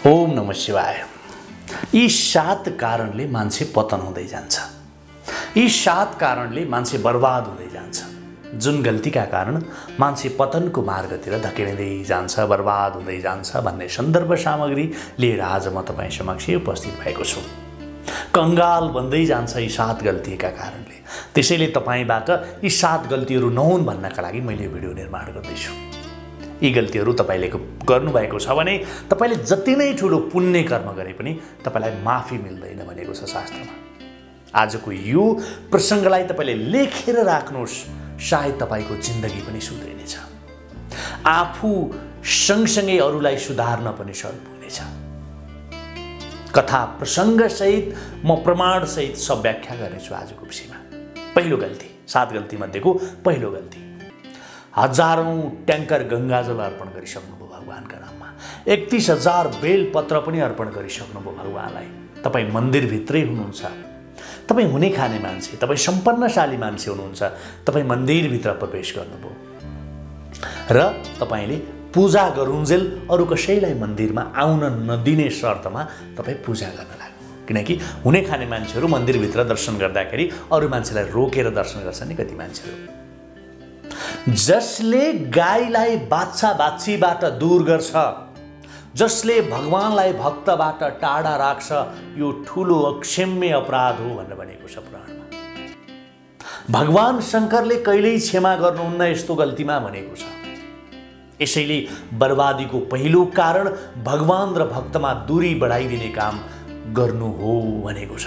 ओम नमः शिवाय। यी 7 कारणले मान्छे पतन हुँदै जान्छ। यी 7 कारणले मान्छे बर्बाद हुँदै जान्छ। जुन गल्तीका कारण मान्छे पतनको मार्गतिर धकेलिँदै जान्छ, बर्बाद हुँदै जान्छ भन्ने सन्दर्भ सामग्री लिएर आज म तपाईँ समक्ष उपस्थित भएको छु। कंगाल बन्दै जान्छ यी 7 गल्तीका कारणले। त्यसैले तपाईबाट यी 7 गल्तीहरू नहुन् भन्नका लागि मैले भिडियो निर्माण गर्दैछु। यी गल्तीहरू तपाईले गर्नुभएको छ भने तपाईले जति नै ठूलो पुण्य कर्म गरे पनि तपाईलाई माफी मिल्दैन भनेको छ शास्त्रमा। आजको यो प्रसंगलाई तपाईले लेखेर राख्नुहोस्, सायद तपाईको जिन्दगी पनि सुध्रिनेछ। आफू सँगसँगै अरूलाई सुधार्न पनि सहयोग हुनेछ। कथा प्रसंग सहित म प्रमाण सहित सब व्याख्या गर्नेछु आजको विषयमा। पहिलो गल्ती, 7 गल्ती मध्येको पहिलो गल्ती, हजारौं ट्याङ्कर गंगाजल अर्पण गरिसक्नुभयो भगवानका नाममा। 31,000 बेलपत्र पनि अर्पण गरिसक्नुभयो भगवानलाई। तपाईँ मन्दिरभित्रै हुनुहुन्छ, तपाईँ हुने खाने मान्छे, तपाईँ सम्पन्नशाली मान्छे हुनुहुन्छ, तपाईँ मन्दिरभित्र प्रवेश गर्नुभयो र तपाईले पूजा गरुन्जेल अरू कसैलाई मन्दिरमा आउन नदिने शर्तमा तपाईँ पूजा गर्न लाग्नुभयो। किनकि हुने खाने मान्छेहरू मन्दिरभित्र दर्शन गर्दाखेरि अरू मान्छेलाई रोकेर दर्शन गर्छन् नि कति मान्छेहरू। जसले गाईलाई बाछा बाछीबाट दूर गर्छ, जसले भगवानलाई भक्तबाट टाढा राख्छ, यो ठूलो अक्षम्य अपराध हो भनेर भनेको छ पुराणमा। भगवान शंकरले कहिल्यै क्षमा गर्नुहुन्न यस्तो गल्तीमा भनेको छ। यसैले बर्बादीको पहिलो कारण भगवान र भक्तमा दूरी बढाइदिने काम गर्नु हो भनेको छ।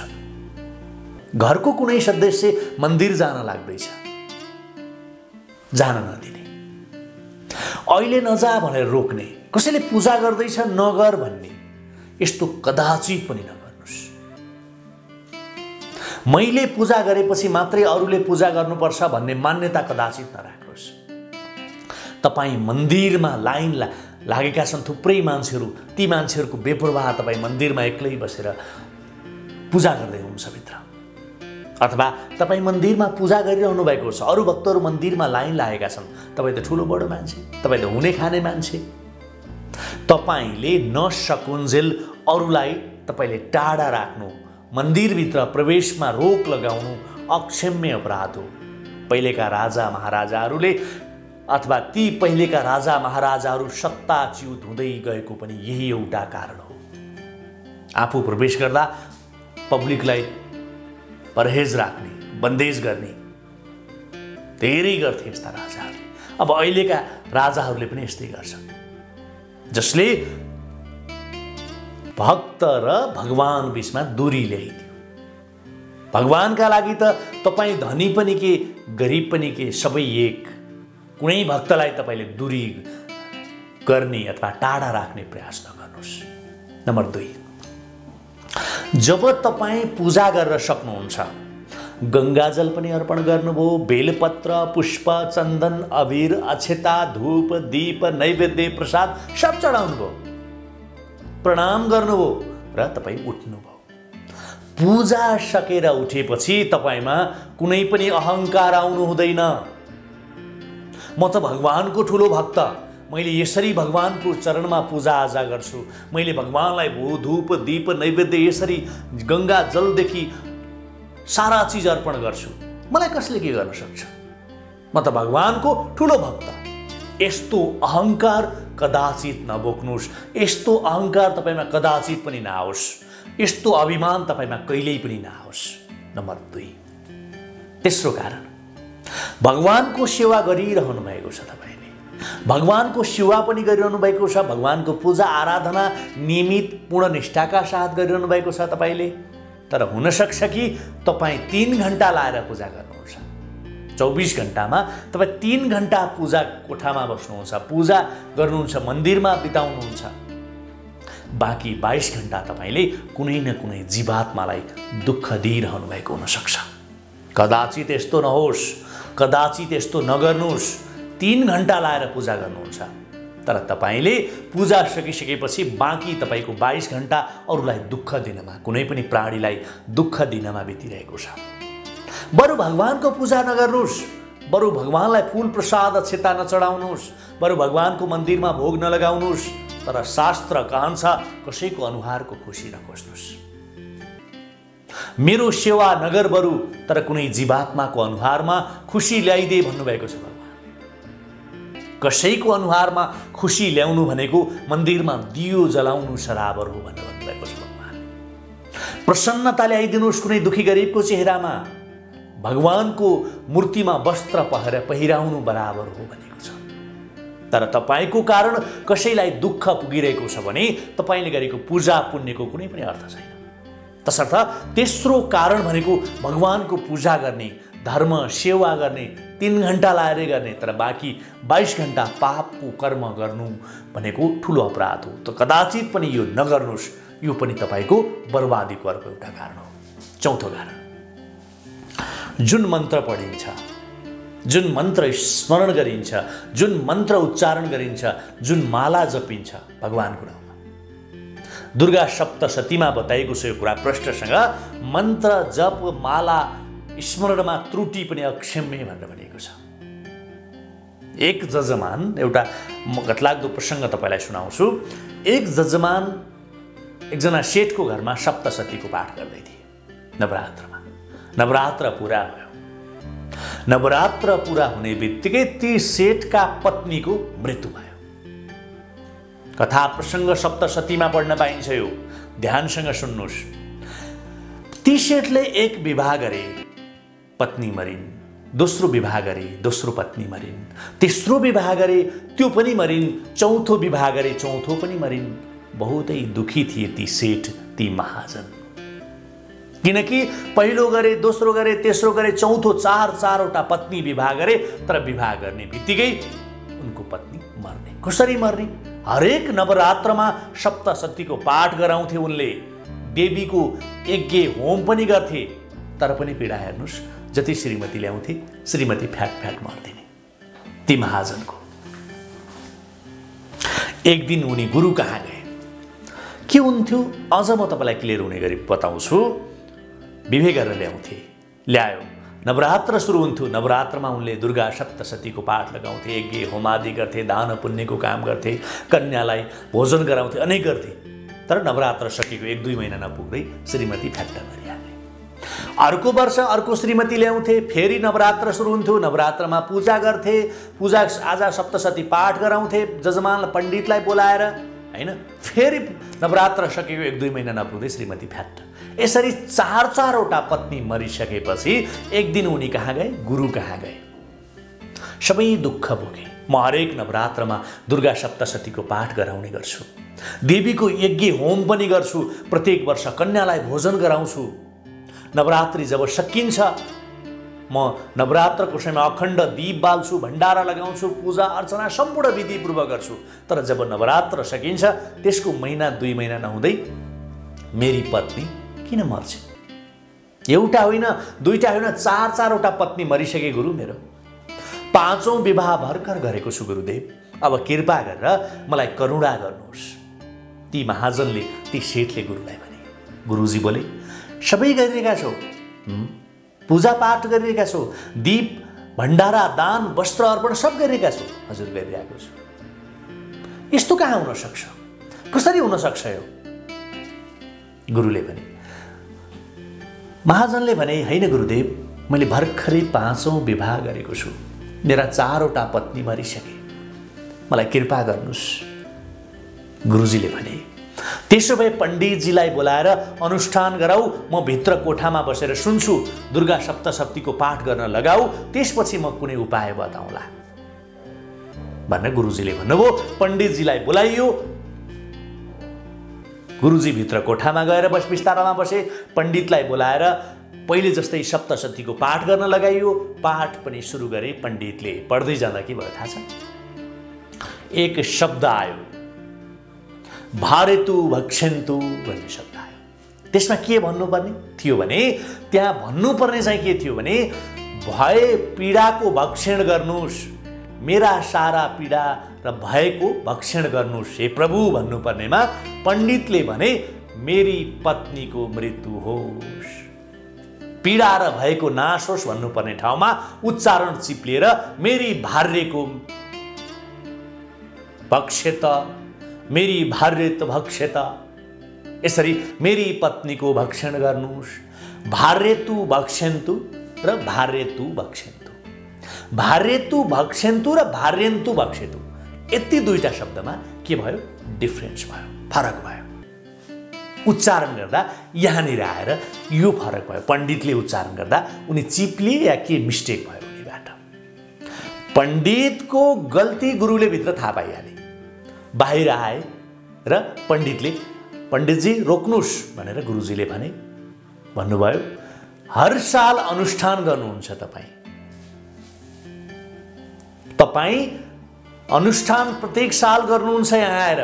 घरको कुनै सदस्य मन्दिर जान लाग्दैछ, जान नदिने, अहिले नजा भनेर रोक्ने, कसैले पूजा गर्दैछ नगर भन्ने, यस्तो कदाचित पनि नगर्नुस्। मैले पूजा गरेपछि मात्रै अरूले पूजा गर्नुपर्छ भन्ने मान्यता कदाचित नराख्नुहोस्। तपाईँ मन्दिरमा लाइन लागेका छन् थुप्रै मान्छेहरू, ती मान्छेहरूको बेपरवाह तपाईँ मन्दिरमा एक्लै बसेर पूजा गर्दै हुनुहुन्छ भित्र, अथवा तपाईँ मन्दिरमा पूजा गरिरहनु भएको छ, अरू भक्तहरू मन्दिरमा लाइन लागेका छन्, तपाईँ त ठुलो बडो मान्छे, तपाईँ त हुने खाने मान्छे, तपाईले नसकुन्जेल अरूलाई तपाईले टाढा राख्नु, मन्दिरभित्र प्रवेशमा रोक लगाउनु अक्षम्य अपराध हो। पहिलेका राजा महाराजाहरूले अथवा ती पहिलेका राजा महाराजाहरू सत्ताच्युत हुँदै गएको पनि यही एउटा कारण हो। आफू प्रवेश गर्दा पब्लिकलाई परहेज राख्ने, बन्देज गर्ने धेरै गर्थे यस्ता राजाहरूले। अब अहिलेका राजाहरूले पनि यस्तै गर्छन्, जसले भक्त र भगवान बीचमा दूरी ल्याइदियो। भगवानका लागि त तपाईँ धनी पनि के गरिब पनि के सबै एक। कुनै भक्तलाई तपाईले दूरी गर्ने अथवा टाढा राख्ने प्रयास नगर्नुहोस्। नम्बर 2, जब तपाईँ पूजा गरेर सक्नुहुन्छ, गंगाजल पनि अर्पण गर्नुभयो, बेलपत्र, पुष्प, चन्दन, अबीर, अक्षता, धूप, दीप, नैवेद्य, प्रसाद सब चढाउनुभयो, प्रणाम गर्नुभयो र तपाईँ उठ्नुभयो। पूजा सकेर उठेपछि तपाईमा कुनै पनि अहंकार आउनु हुँदैन। म त भगवानको ठुलो भक्त, मैले यसरी भगवानको चरणमा पूजा आजा गर्छु, मैले भगवानलाई धूप दीप नैवेद्य यसरी गंगा जलदेखि सारा चीज अर्पण गर्छु, मलाई कसले के गर्न सक्छ, म त भगवानको ठुलो भक्त। यस्तो अहंकार कदाचित नबोक्नुहोस्, यस्तो अहंकार तपाईमा कदाचित पनि नआओस्, यस्तो अभिमान तपाईमा कहिल्यै पनि नआओस्। नम्बर 2, तेस्रो कारण, भगवानको सेवा गरिरहनु भएको छ। तपाईले भगवानको सेवा पनि गरिरहनु भएको छ, भगवानको पूजा आराधना नियमित पूर्ण निष्ठाका साथ गरिरहनु भएको छ तपाईले। तर हुन सक्छ कि तपाईँ 3 घण्टा लाएर पूजा गर्नुहुन्छ, 24 घण्टामा तपाईँ 3 घण्टा पूजा कोठामा बस्नुहुन्छ, पूजा गर्नुहुन्छ, मन्दिरमा बिताउनुहुन्छ, बाँकी 22 घण्टा तपाईले कुनै न कुनै जीवात्मालाई दुःख दिइरहनु भएको हुन सक्छ। कदाचित यस्तो नहोस्, कदाचित यस्तो नगर्नुहोस्। 3 घण्टा लाएर पूजा गर्नुहुन्छ, तर तपाईले पूजा सकिसकेपछि बाँकी तपाईको 22 घण्टा अरूलाई दुःख दिनमा, कुनै पनि प्राणीलाई दुःख दिनमा बितिरहेको छ। बरु भगवानको पूजा नगर्नुहोस्, बरु भगवानलाई फूल प्रसाद अक्षता नचढाउनुहोस्, बरु भगवानको मन्दिरमा भोग नलगाउनुहोस्, तर शास्त्र कहन्छ कसैको अनुहारको खुसी नखोज्नुहोस्। मेरो सेवा नगर बरु तर कुनै जीवात्माको अनुहारमा खुसी ल्याइदे भन्नुभएको छ भगवान। कसैको अनुहारमा खुसी ल्याउनु भनेको मन्दिरमा दियो जलाउनु सराबर हो भनेर भन्नुभएको छ भगवान। प्रसन्नता ल्याइदिनुहोस् कुनै दुखी गरिबको चेहरामा, भगवानको मूर्तिमा वस्त्र पहिराउनु बराबर हो भनेको छ। तर तपाईको कारण कसैलाई दुःख पुगिरहेको छ भने तपाईले गरेको पूजा पुण्यको कुनै पनि अर्थ छैन। तसर्थ तेस्रो कारण भनेको भगवानको पूजा गर्ने, धर्म सेवा गर्ने, 3 घण्टा लाएर गर्ने, तर बाँकी 22 घण्टा पापको कर्म गर्नु भनेको ठुलो अपराध हो। त कदाचित पनि यो नगर्नुहोस्, यो पनि तपाईको बर्बादीको अर्को एउटा कारण हो। चौथो कारण, जुन मन्त्र पढिन्छ, जुन मन्त्र स्मरण गरिन्छ, जुन मन्त्र उच्चारण गरिन्छ, जुन माला जपिन्छ भगवानको नाममा, दुर्गा सप्तशतीमा बताइएको छ यो कुरा प्रष्टसँग, मन्त्र जप माला स्मरणमा त्रुटि पनि अक्षम्य भनेर भनिएको छ। एक जजमान, एउटा घटलाग्दो प्रसङ्ग तपाईँलाई सुनाउँछु। एक जजमान एकजना सेठको घरमा सप्तशतीको पाठ गर्दै थिए नवरात्रमा। नवरात्र पुरा भयो। नवरात्र पुरा हुने बित्तिकै ती सेठका पत्नीको मृत्यु भयो। कथा प्रसङ्ग सप्तशतीमा पढ्न पाइन्छ, यो ध्यानसँग सुन्नुहोस्। ती सेठले एक विवाह गरे, पत्नी मरिन्। दोस्रो विवाह गरे, दोस्रो पत्नी मरिन्। तेस्रो विवाह गरे, त्यो पनि मरिन्। चौथो विवाह गरे, चौथो पनि मरिन्। बहुतै दुखी थिए ती सेठ, ती महाजन। किनकि पहिलो गरे, दोस्रो गरे, तेस्रो गरे, चौथो चारवटा पत्नी विवाह गरे, तर विवाह गर्ने बित्तिकै उनको पत्नी मर्ने। कसरी मर्ने? हरेक नवरात्रमा सप्तशतीको पाठ गराउँथे उनले, देवीको यज्ञ होम पनि गर्थे, तर पनि पीडा हेर्नुहोस्, जति श्रीमती ल्याउँथे श्रीमती फ्याट मर्दिने ती महाजनको। एक दिन उनी गुरु कहाँ गए। के हुन्थ्यो अझ म तपाईँलाई क्लियर हुने गरी बताउँछु। विवाह गरेर ल्यायो, नवरात्र सुरु हुन्थ्यो। नवरात्रमा उनले दुर्गा सप्तशतीको पाठ लगाउँथे, यज्ञ होमादि गर्थे, दान पुण्यको काम गर्थे, कन्यालाई भोजन गराउँथे, अनेक गर्थे। तर नवरात्र सकेको 1-2 महिना नपुग्दै श्रीमती फ्याट्ट मरिहाले। अर्को वर्ष अर्को श्रीमती ल्याउँथे, फेरि नवरात्र सुरु हुन्थ्यो। नवरात्रमा पूजा गर्थे, पूजा आजा सप्तशती पाठ गराउँथे, जजमान पण्डितलाई बोलाएर, हैन। फेरि नवरात्र सकेको 1-2 महिना नपुग्दै श्रीमती फ्याट्ट। यसरी 4-4वटा पत्नी मरिसकेपछि एक दिन उनी कहाँ गए? गुरु कहाँ गए। सबै दुःख भोगे। म हरेक नवरात्रमा दुर्गा सप्तशतीको पाठ गराउने गर्छु, देवीको यज्ञ होम पनि गर्छु, प्रत्येक वर्ष कन्यालाई भोजन गराउँछु। नवरात्रि जब सकिन्छ म नवरात्रको समयमा अखण्ड दीप बाल्छु, भण्डारा लगाउँछु, पूजा अर्चना सम्पूर्ण विधिपूर्वक गर्छु। तर जब नवरात्र सकिन्छ त्यसको 1-2 महिना नहुँदै मेरी पत्नी किन मर्छ? एउटा होइन, दुईटा होइन, 4-4वटा पत्नी मरिसके गुरु मेरो। 5औं विवाह भर्खर गरेको छु गुरुदेव, अब कृपा गरेर मलाई करुणा गर्नुहोस्। ती महाजनले, ती सेठले गुरुलाई भने। गुरुजी बोले, सबै गरिरहेका छौ, पूजा पाठ गरिरहेका छौ, दीप भण्डारा दान वस्त्र अर्पण सब गरिरहेका छौ। हजुर गरिरहेको छु। यस्तो कहाँ हुन सक्छ? कसरी हुन सक्छ यो? गुरुले भने, महाजनले भने, हैन गुरुदेव, मैले भर्खरै 5औं विवाह गरेको छु, मेरा 4वटा पत्नी मरिसके, मलाई कृपा गर्नुहोस्। गुरुजीले भने, त्यसो भए पण्डितजीलाई बोलाएर अनुष्ठान गराऊ, म भित्र कोठामा बसेर सुन्छु, दुर्गा सप्तशतीको पाठ गर्न लगाऊ, त्यसपछि म कुनै उपाय बताउँला भनेर गुरुजीले भन्नुभयो। पण्डितजीलाई बोलाइयो। गुरुजी भित्र कोठामा गएर बिस्तारामा बसे। पण्डितलाई बोलाएर पहिले जस्तै सप्तशतीको पाठ गर्न लगाइयो। पाठ पनि सुरु गरे पण्डितले। पढ्दै जाँदा के भयो थाहा छ? एक शब्द आयो, भारेतु भक्षन्तु भन्ने शब्द आयो। त्यसमा के भन्नुपर्ने थियो भने, त्यहाँ भन्नुपर्ने चाहिँ के थियो भने, भए पीडाको भक्षण गर्नुहोस्, मेरा सारा पीडा र भएको भक्षण गर्नुहोस् हे प्रभु भन्नुपर्नेमा पण्डितले भने, मेरी पत्नीको मृत्यु होस्, पीडा र भएको नाश होस् भन्नुपर्ने ठाउँमा उच्चारण चिप्लिएर मेरी भार्यको भक्षेत मेरी भार्यत भक्ष्यत, यसरी मेरी पत्नीको भक्षण गर्नुहोस्। भार्यतु भक्ष्यन्तु र भार्यतु भक्ष्यन्तु, भार्यतु भक्ष्यन्तु र भार्यन्तु भक्ष्यतु, यति दुईटा शब्दमा के भयो? डिफरेन्स भयो, फरक भयो। उच्चारण गर्दा यहाँनिर आएर यो फरक भयो। पण्डितले उच्चारण गर्दा उनी चिप्लिए या के मिस्टेक भयो उनीबाट। पण्डितको गल्ती गुरुले भित्र थाहा पाइहाले, बाहिर आए र पण्डितले पण्डितजी रोक्नुहोस् भनेर गुरुजीले भन्नुभयो हर साल अनुष्ठान गर्नुहुन्छ तपाईँ अनुष्ठान प्रत्येक साल गर्नुहुन्छ यहाँ आएर,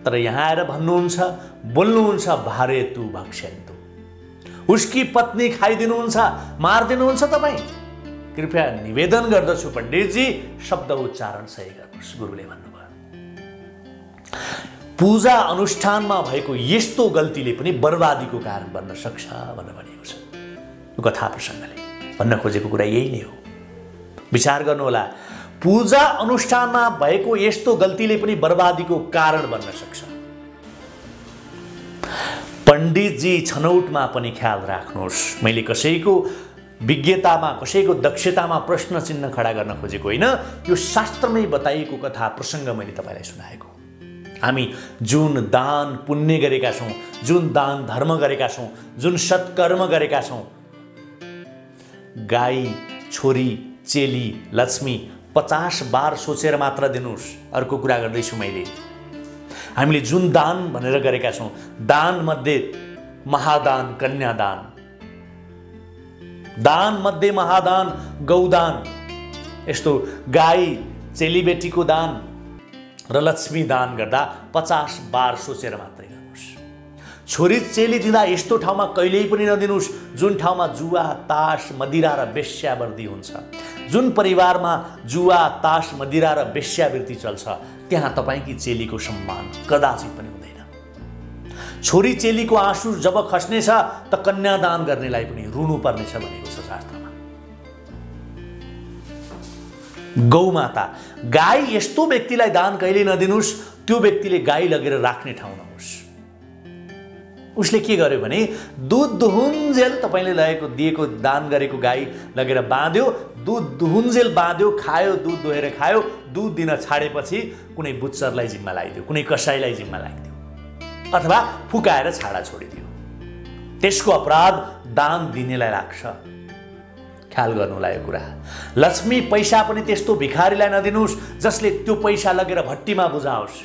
तर यहाँ आएर भन्नुहुन्छ बोल्नुहुन्छ भार्यतु भक्ष्यन्तु, उसकी पत्नी खाइदिनुहुन्छ, मारिदिनुहुन्छ तपाईँ। कृपया निवेदन गर्दछु पण्डितजी शब्द उच्चारण सही गर्नुहोस्, गुरुले भन्नुभयो। पूजा अनुष्ठानमा भएको यस्तो गल्तीले पनि बर्बादीको कारण बन्न सक्छ भनेर भनिएको छ। यो कथा प्रसङ्गले भन्न खोजेको कुरा यही नै हो। विचार गर्नुहोला, पूजा अनुष्ठानमा भएको यस्तो गल्तीले पनि बर्बादीको कारण बन्न सक्छ। पण्डितजी छनौटमा पनि ख्याल राख्नुहोस्। मैले कसैको विज्ञतामा, कसैको दक्षतामा प्रश्न चिन्ह खडा गर्न खोजेको होइन, यो शास्त्रमै बताइएको कथा प्रसङ्ग मैले तपाईँलाई सुनाएको। हामी जुन दान पुण्य गरेका छौँ, जुन दान धर्म गरेका छौँ, जुन सत्कर्म गरेका छौँ, गाई, छोरी, चेली, लक्ष्मी 50 बार सोचेर मात्र दिनुहोस्। अर्को कुरा गर्दैछु मैले, हामीले जुन दान भनेर गरेका छौँ, दान मध्ये महादान कन्यादान, दान मध्ये महादान गौदान, यस्तो गाई चेलीबेटीको दान र लक्ष्मी दान गर्दा 50 बार सोचेर मात्रै गर्नुहोस्। छोरी चेली दिँदा यस्तो ठाउँमा कहिल्यै पनि नदिनुहोस् जुन ठाउँमा जुवा, तास, मदिरा र वेश्यावृत्ति हुन्छ। जुन परिवारमा जुवा, तास, मदिरा र वेश्यावृत्ति चल्छ त्यहाँ तपाईँकी चेलीको सम्मान कदाचित पनि हुँदैन। छोरी चेलीको आँसु जब खस्नेछ त कन्यादान गर्नेलाई पनि रुनु पर्नेछ भनेको छ शास्त्रमा। गौमाता, गाई यस्तो व्यक्तिलाई दान कहिले नदिनुहोस् त्यो व्यक्तिले गाई लगेर राख्ने ठाउँ नहोस्। उसले के गर्यो भने दुध दुहुन्जेल तपाईँले लगेको दिएको दान गरेको गाई लगेर बाँध्यो, दुध दुहुन्जेल बाँध्यो, खायो, दुध दोहेर खायो, दुध दिन छाडेपछि कुनै बुच्चरलाई जिम्मा लगाइदियो, कुनै कसाईलाई जिम्मा लगाइदियो, अथवा फुकाएर छाडा छोडिदियो। त्यसको अपराध दान दिनेलाई लाग्छ। ख्याल गर्नुला यो कुरा। लक्ष्मी पैसा पनि त्यस्तो भिखारीलाई नदिनुहोस् जसले त्यो पैसा लगेर भट्टीमा बुझाओस्,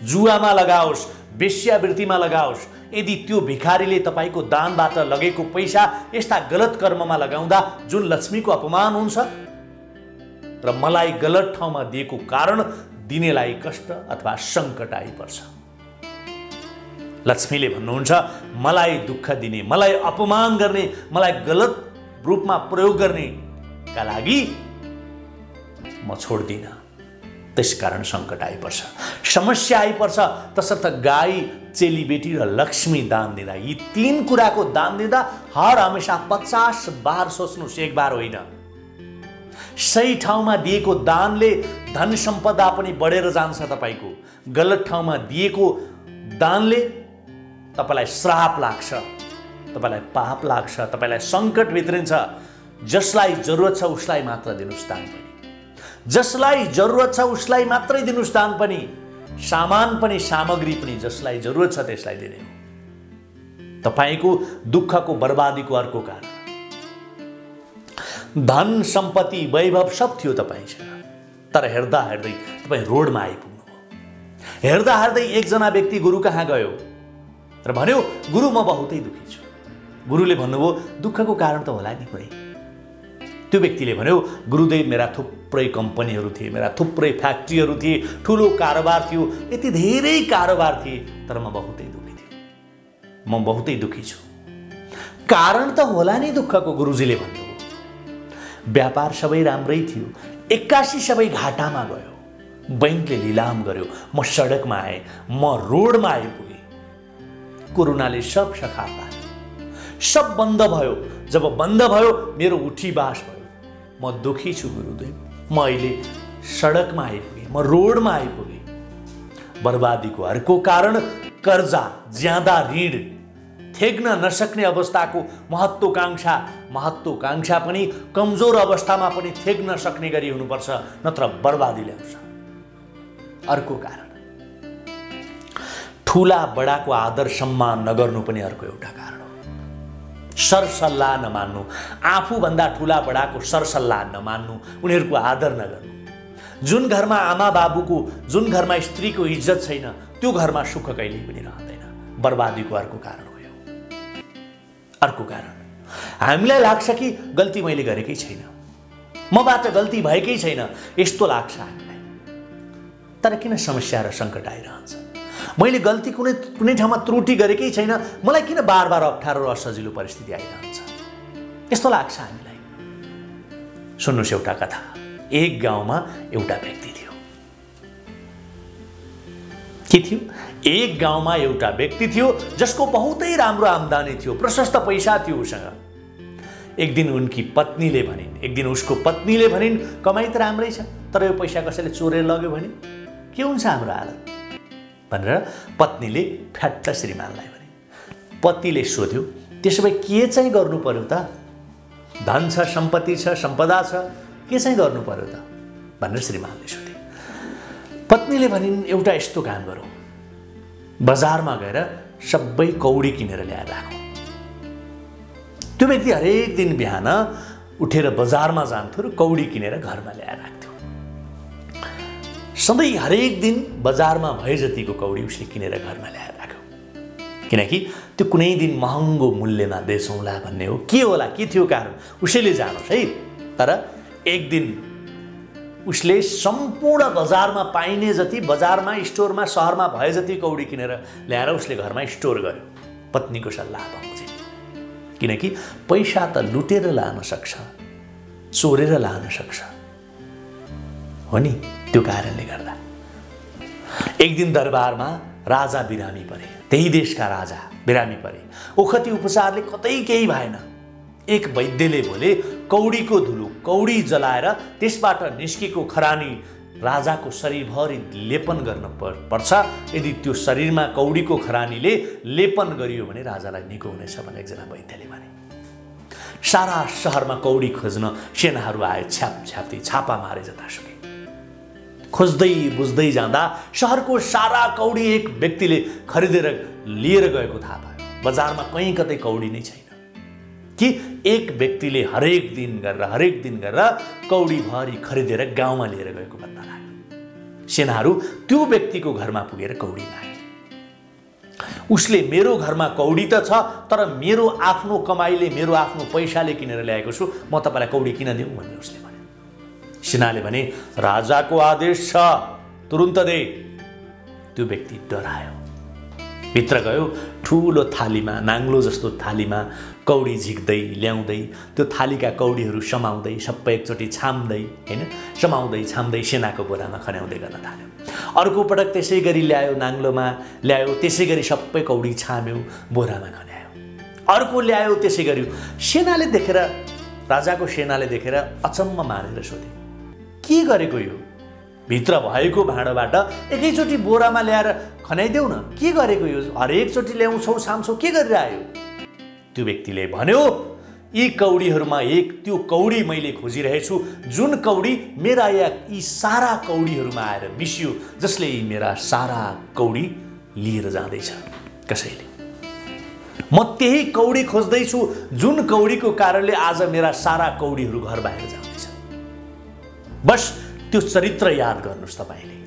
जुवामा लगाओस्, वेश्यावृत्तिमा लगाओस्। यदि त्यो भिखारीले तपाईँको दानबाट लगेको पैसा यस्ता गलत कर्ममा लगाउँदा जुन लक्ष्मीको अपमान हुन्छ र मलाई गलत ठाउँमा दिएको कारण दिनेलाई कष्ट अथवा सङ्कट आइपर्छ। लक्ष्मीले भन्नुहुन्छ मलाई दुःख दिने, मलाई अपमान गर्ने, मलाई गलत रूपमा प्रयोग गर्नेका लागि म छोड्दिनँ। त्यसकारण सङ्कट आइपर्छ, समस्या आइपर्छ। तसर्थ गाई, चेलीबेटी र लक्ष्मी दान दिँदा, यी 3 कुराको दान दिँदा हर हमेसा 50 बार सोच्नुहोस्, एक बार होइन। सही ठाउँमा दिएको दानले धन सम्पदा पनि बढेर जान्छ तपाईँको। गलत ठाउँमा दिएको दानले तपाईँलाई श्राप लाग्छ, तपाईँलाई पाप लाग्छ, तपाईँलाई सङ्कट भित्रिन्छ। जसलाई जरुरत छ उसलाई मात्र दिनुहोस् दान पनि, जसलाई जरुरत छ उसलाई मात्रै दिनुहोस् दान पनि। सामान पनि सामग्री पनि जसलाई जरुरत छ त्यसलाई दिने हो। तपाईँको दुःखको बर्बादीको अर्को कारण धन सम्पत्ति वैभव सब थियो तपाईँसँग, तर हेर्दा हेर्दै तपाईँ रोडमा आइपुग्नुभयो। हेर्दा हेर्दै एकजना व्यक्ति गुरु कहाँ गयो र भन्यो गुरु म बहुतै दुःखी छु। गुरुले भन्नुभयो दुःखको कारण त होला नि कुनै। त्यो व्यक्तिले भन्यो गुरुदेव मेरा थुप्रै कम्पनीहरू थिए, मेरा थुप्रै फ्याक्ट्रीहरू थिए, ठुलो कारोबार थियो, यति धेरै कारोबार थिए, तर म बहुतै दुःखी थिएँ, म बहुतै दुःखी छु। कारण त होला नि दुःखको। गुरुजीले भन्नुभयो व्यापार सबै राम्रै थियो, 81 सबै घाटामा गयो, बैंकले लिलाम गर्यो, म सडकमा आएँ, म रोडमा आइपुगेँ। कोरोनाले सब सखा पार्यो, सब बन्द भयो। जब बन्द भयो मेरो उठी बास भयो। म दुःखी छु गुरुदेव, म अहिले सडकमा आइपुगेँ, म रोडमा आइपुगेँ। बर्बादीको अर्को कारण कर्जा, ज्यादा ऋण, थेग्न नसक्ने अवस्थाको महत्त्वाकांक्षा पनि कमजोर अवस्थामा पनि थेग्न सक्ने गरी हुनुपर्छ, नत्र बर्बादी ल्याउँछ। अर्को कारण ठुला बडाको आदर सम्मान नगर्नु पनि अर्को एउटा कारण हो। सरसल्लाह नमान्नु, आफूभन्दा ठुला बडाको सरसल्लाह नमान्नु, उनीहरूको आदर नगर्नु। जुन घरमा आमा बाबुको, जुन घरमा स्त्रीको इज्जत छैन, त्यो घरमा सुख कहिल्यै पनि रहँदैन। बर्बादीको अर्को कारण हो यो। अर्को कारण हामीलाई लाग्छ कि गल्ती मैले गरेकै छैन, मबाट गल्ती भएकै छैन, यस्तो लाग्छ हामीलाई। तर किन समस्या र सङ्कट आइरहन्छ? मैले गल्ती कुनै ठाउँमा त्रुटि गरेकै छैन, मलाई किन बार अप्ठ्यारो र असजिलो परिस्थिति आइरहन्छ? यस्तो लाग्छ हामीलाई। सुन्नुहोस् एउटा कथा। एक गाउँमा एउटा व्यक्ति थियो। के थियो? एक गाउँमा एउटा व्यक्ति थियो जसको बहुतै राम्रो आम्दानी थियो, प्रशस्त पैसा थियो उसँग। एक दिन उनकी पत्नीले भनिन्, एक दिन उसको पत्नीले भनिन्, कमाइ त राम्रै छ, तर यो पैसा कसैले चोरेर लग्यो भने के हुन्छ हाम्रो हालत भनेर पत्नीले फ्याट्ट श्रीमानलाई भने। पतिले सोध्यो, त्यसो भए के चाहिँ गर्नु पर्यो त? धन छ, सम्पत्ति छ, सम्पदा छ, के चाहिँ गर्नु पर्यो त भनेर श्रीमानले सोधे। पत्नीले भनिन्, एउटा यस्तो काम गरौँ, बजारमा गएर सबै कौडी किनेर ल्याएर राखौँ। त्यो व्यक्ति हरेक दिन बिहान उठेर बजारमा जान्थ्यो र कौडी किनेर घरमा ल्याएर राख्थ्यो। सधैँ हरेक दिन बजारमा भए जतिको कौडी उसले किनेर घरमा ल्याएर राख्यो, किनकि त्यो कुनै दिन महँगो मूल्यमा बेचौँला भन्ने हो। के होला, के थियो कारण उसैले जानोस् है। तर एक दिन उसले सम्पूर्ण बजारमा पाइने जति, बजारमा, स्टोरमा, सहरमा भए जति कौडी किनेर ल्याएर उसले घरमा स्टोर गर्यो। पत्नीको सल्लाह बमोजिम, किनकि पैसा त लुटेर लान सक्छ, चोरेर लान सक्छ, हो नि। त्यो कारणले गर्दा एक दिन दरबारमा राजा बिरामी परे। त्यही देशका राजा बिरामी परे। ओखती उपचारले कतै केही भएन। एक वैद्यले बोले, कौडीको धुलो, कौडी जलाएर त्यसबाट निस्केको खरानी राजाको शरीरभरि लेपन गर्न पर्छ। यदि त्यो शरीरमा कौडीको खरानीले लेपन गरियो भने राजालाई निको हुनेछ भने एकजना वैद्यले भने। सारा सहरमा कौडी खोज्न सेनाहरू आए, छ्याप्छ्याप्ती छापा मारे जतासुकै। खोज्दै बुझ्दै जाँदा सहरको सारा कौडी एक व्यक्तिले खरिदेर लिएर गएको थाहा पायो। बजारमा कहीँ कतै कौडी नै छैन कि एक व्यक्तिले हरेक दिन गरेर कौडी भरि खरिदेर गाउँमा लिएर गएको पत्ता लाग्यो। सेनाहरू त्यो व्यक्तिको घरमा पुगेर कौडी मागे। उसले, मेरो घरमा कौडी त छ, तर मेरो आफ्नो कमाइले, मेरो आफ्नो पैसाले किनेर ल्याएको छु, म तपाईँलाई कौडी किन दिउँ भनेर उसले भने। सेनाले भने, राजाको आदेश छ, तुरुन्त दे। त्यो व्यक्ति डरायो, भित्र गयो। ठुलो थालीमा, नाङ्लो जस्तो थालीमा कौडी झिक्दै ल्याउँदै, त्यो थालीका कौडीहरू समाउँदै, सबै एकचोटि छाम्दै, होइन, समाउँदै छाम्दै सेनाको बोरामा खन्याउँदै गर्न थाल्यो। अर्को पटक त्यसै गरी ल्यायो, नाङ्लोमा ल्यायो, त्यसै गरी सबै कौडी छाम्यो, बोरामा खन्यायो। अर्को ल्यायो, त्यसै गर्यो। सेनाले देखेर, राजाको सेनाले देखेर अचम्म मानेर सोधे, के गरेको यो? भित्र भएको भाँडोबाट एकैचोटि बोरामा ल्याएर खन्याइदेऊ न, के गरेको यो? हरेकचोटि ल्याउँछौ, छाम्छौ, के गरेर आयो? त्यो व्यक्तिले भन्यो, यी कौडीहरूमा एक त्यो कौडी मैले खोजिरहेछु, जुन कौडी मेरा यी सारा कौडीहरूमा आएर मिसियो, जसले यी मेरा सारा कौडी लिएर जाँदैछ कसैले। म त्यही कौडी खोज्दैछु, जुन कौडीको कारणले आज मेरा सारा कौडीहरू घर बाहिर जाँदैछ। बस त्यो चरित्र याद गर्नुहोस् तपाईँले,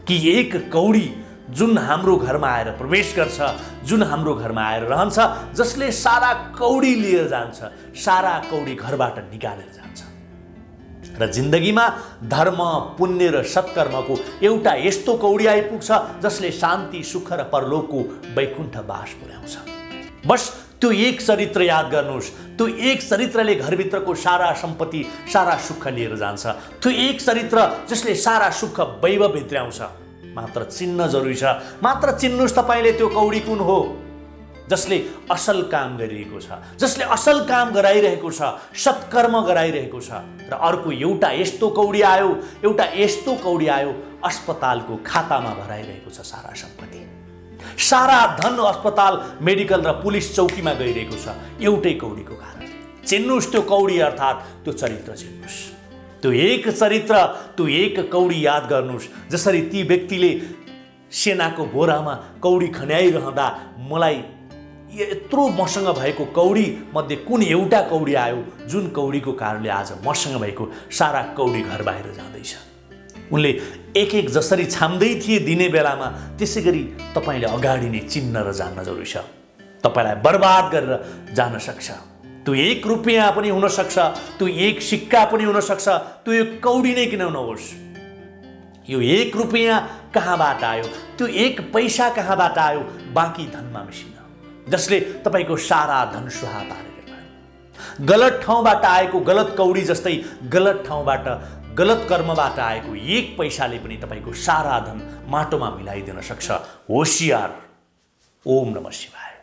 कि एक कौडी जुन हाम्रो घरमा आएर प्रवेश गर्छ, जुन हाम्रो घरमा आएर रहन्छ, जसले सारा कौडी लिएर जान्छ, सारा कौडी घरबाट निकालेर जान्छ। र जिन्दगीमा धर्म, पुण्य र सत्कर्मको एउटा यस्तो कौडी आइपुग्छ जसले शान्ति, सुख र परलोकको वैकुण्ठ बास पुर्याउँछ। बस त्यो एक चरित्र याद गर्नुहोस्। त्यो एक चरित्रले घरभित्रको सारा सम्पत्ति, सारा सुख लिएर जान्छ। त्यो एक चरित्र जसले सारा सुख वैभव भित्र्याउँछ। मात्र चिन्न जरुरी छ। मात्र चिन्नुहोस् तपाईँले त्यो कौडी कुन हो। जसले असल काम गरिरहेको छ, जसले असल काम गराइरहेको छ, सत्कर्म गराइरहेको छ। र अर्को एउटा यस्तो कौडी आयो अस्पतालको खातामा भराइरहेको छ सारा सम्पत्ति, सारा धन अस्पताल, मेडिकल र पुलिस चौकीमा गइरहेको छ एउटै कौडीको कारण। चिन्नुस् त्यो कौडी, अर्थात् त्यो चरित्र चिन्नुस्। त्यो एक चरित्र, त्यो एक कौडी याद गर्नुस्। जसरी ती व्यक्तिले सेनाको बोरामा कौडी खन्याइरहँदा मलाई यत्रो मसँग भएको कौडी मध्ये कुन एउटा कौडी आयो जुन कौडीको कारणले आज मसँग भएको सारा कौडी घर बाहिर जाँदैछ। उनले एक एक जसरी छाम्दै थिए दिने बेलामा, त्यसै गरी तपाईँले अगाडि नै चिन्न र जान्न जरुरी छ। तपाईँलाई बर्बाद गरेर जान सक्छ। त्यो 1 रुपियाँ पनि हुनसक्छ, त्यो 1 सिक्का पनि हुनसक्छ, त्यो एक कौडी नै किन नहोस्। यो 1 रुपियाँ कहाँबाट आयो, त्यो 1 पैसा कहाँबाट आयो, बाँकी धनमा मिसिन, जसले तपाईँको सारा धन सुहा पारेर गयो। गलत ठाउँबाट आएको गलत कौडी जस्तै गलत ठाउँबाट, गलत कर्मबाट आएको 1 पैसाले पनि तपाईँको सारा धन माटोमा मिलाइदिन सक्छ। होशियार। ओम नमः शिवाय।